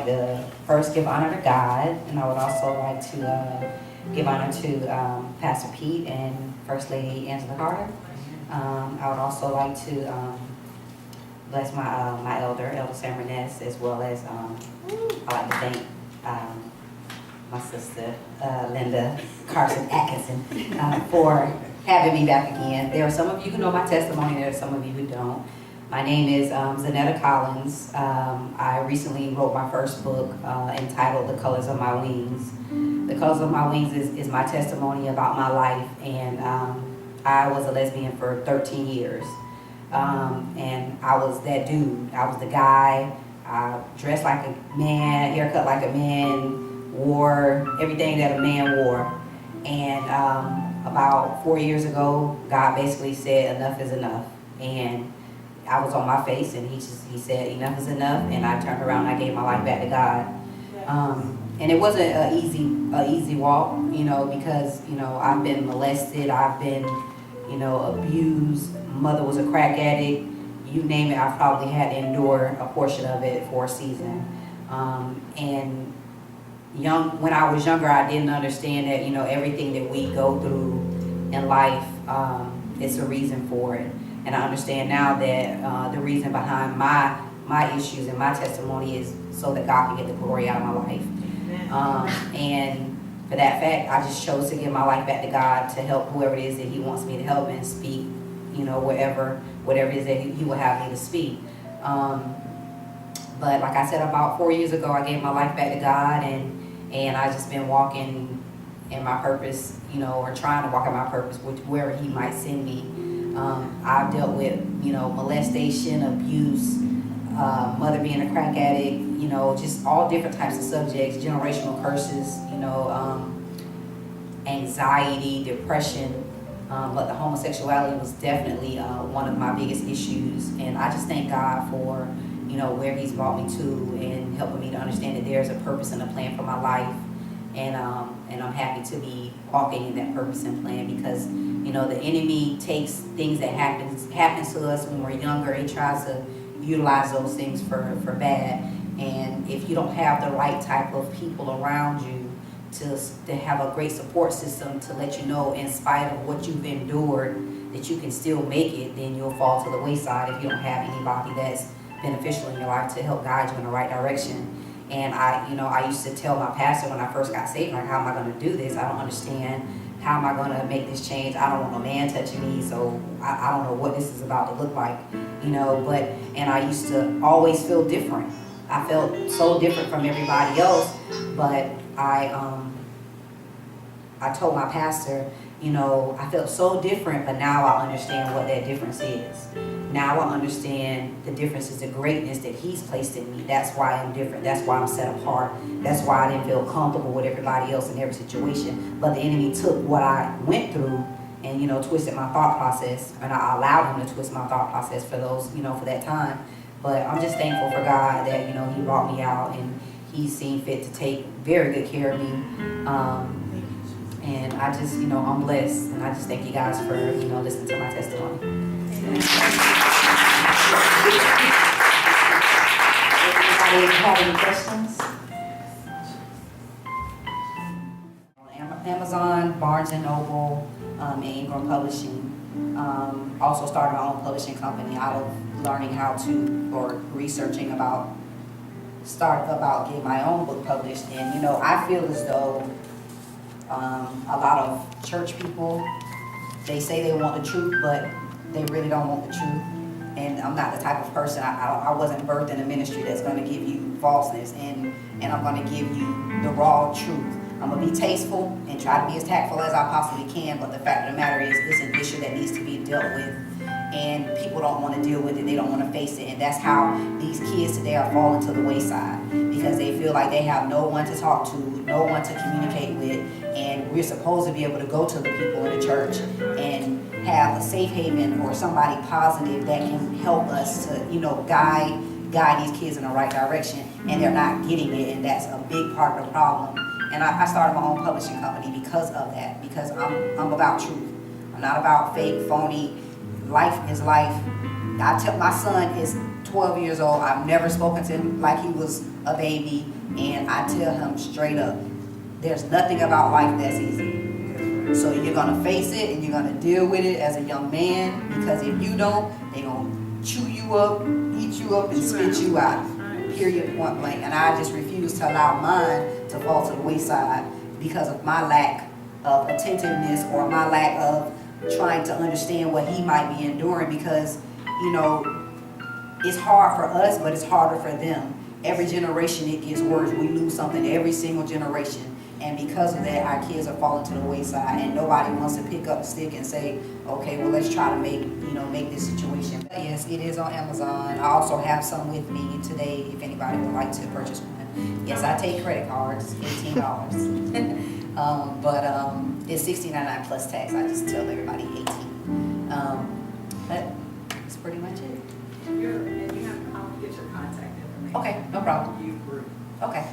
like to first give honor to God, and I would also like to give honor to Pastor Pete and First Lady Angela Carter. I would also like to bless my elder Sam Reness, as well as I'd like to thank my sister Linda Carson Atkinson for having me back again. There are some of you who know my testimony, there are some of you who don't. My name is Zanetta Collins. I recently wrote my first book entitled The Colors of My Wings. The Colors of My Wings is my testimony about my life, and I was a lesbian for 13 years. And I was that dude. I was the guy. I dressed like a man, haircut like a man, wore everything that a man wore. And about 4 years ago, God basically said enough is enough. And I was on my face, and he said enough is enough, and I turned around and I gave my life back to God. And it wasn't an easy walk, because I've been molested, I've been abused. Mother was a crack addict. You name it, I probably had to endure a portion of it for a season. And when I was younger, I didn't understand that everything that we go through in life, it's a reason for it. And I understand now that the reason behind my issues and my testimony is so that God can get the glory out of my life. And for that fact, I just chose to give my life back to God to help whoever it is that He wants me to help and speak, whatever it is that He will have me to speak. But like I said, about 4 years ago, I gave my life back to God, and I just been walking in my purpose, or trying to walk in my purpose, wherever He might send me. I've dealt with, molestation, abuse, mother being a crack addict, just all different types of subjects, generational curses, anxiety, depression, but the homosexuality was definitely one of my biggest issues. And I just thank God for, where He's brought me to and helping me to understand that there's a purpose and a plan for my life. And I'm happy to be walking in that purpose and plan, because the enemy takes things that happens to us when we're younger. He tries to utilize those things for bad. And if you don't have the right type of people around you to have a great support system to let you know, in spite of what you've endured, that you can still make it, then you'll fall to the wayside if you don't have anybody that's beneficial in your life to help guide you in the right direction. And I used to tell my pastor when I first got saved, like, how am I going to do this? I don't understand. How am I going to make this change? I don't want no man touching me, so I don't know what this is about to look like, and I used to always feel different. I felt so different from everybody else, but I told my pastor, I felt so different, but now I understand what that difference is. Now I understand the difference is the greatness that He's placed in me. That's why I'm different. That's why I'm set apart. That's why I didn't feel comfortable with everybody else in every situation. But the enemy took what I went through and, twisted my thought process. And I allowed him to twist my thought process for those, for that time. But I'm just thankful for God that, He brought me out and He's seen fit to take very good care of me. And I just, I'm blessed. And I just thank you guys for, listening to my testimony. Anybody have any questions? Amazon, Barnes & Noble, and Ingram Publishing. Also started my own publishing company out of learning how to, or researching about getting my own book published. And I feel as though a lot of church people, they say they want the truth, but they really don't want the truth. And I'm not the type of person, I wasn't birthed in a ministry that's going to give you falseness, and I'm going to give you the raw truth. I'm going to be tasteful and try to be as tactful as I possibly can, but the fact of the matter is, it's an issue that needs to be dealt with, and people don't want to deal with it, they don't want to face it, and that's how these kids today are falling to the wayside, because they feel like they have no one to talk to, no one to communicate with, and we're supposed to be able to go to the people in the church and have a safe haven or somebody positive that can help us to, guide these kids in the right direction, and they're not getting it, and that's a big part of the problem. And I started my own publishing company because of that, because I'm about truth. I'm not about fake, phony. Life is life. I tell my son is 12 years old. I've never spoken to him like he was a baby, and I tell him straight up, there's nothing about life that's easy. So you're gonna face it and you're gonna deal with it as a young man, because if you don't, they're gonna chew you up, eat you up, and spit you out. Period, point blank. And I just refuse to allow mine to fall to the wayside because of my lack of attentiveness or my lack of trying to understand what he might be enduring, because, you know, it's hard for us, but it's harder for them. Every generation it gets worse. We lose something every single generation. And because of that, our kids are falling to the wayside, and nobody wants to pick up a stick and say, okay, well, let's try to make this situation. But yes, it is on Amazon. I also have some with me today if anybody would like to purchase one. Yes, I take credit cards, $18. But it's $16.99 plus tax. I just tell everybody 18. But that's pretty much it. I'll get your contact information. Okay, no problem. You group. Okay.